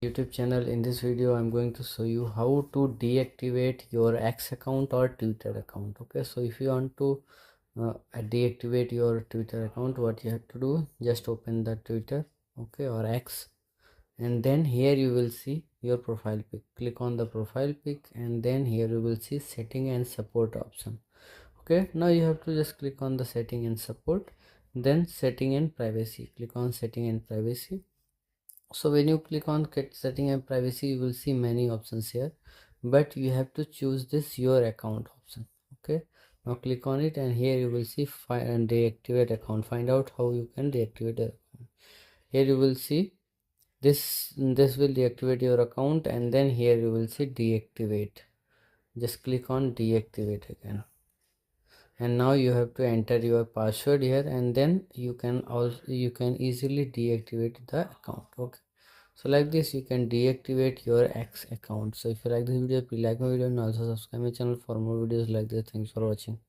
YouTube channel. In this video I'm going to show you how to deactivate your X account or Twitter account. Okay, so if you want to deactivate your Twitter account, what you have to do, just open the Twitter, okay, or X, and then here you will see your profile pic. Click on the profile pic and then here you will see setting and support option. Okay, now you have to just click on the setting and support, then setting and privacy. Click on setting and privacy. So when you click on setting and privacy, you will see many options here, but you have to choose this your account option. Okay, now click on it and here you will see find and deactivate account. Find out how you can deactivate the account. Here you will see this will deactivate your account, and then here you will see deactivate. Just click on deactivate again, and now you have to enter your password here, and then you can easily deactivate the account. Okay, so like this you can deactivate your X account. So if you like this video, please like my video and also subscribe my channel for more videos like this. Thanks for watching.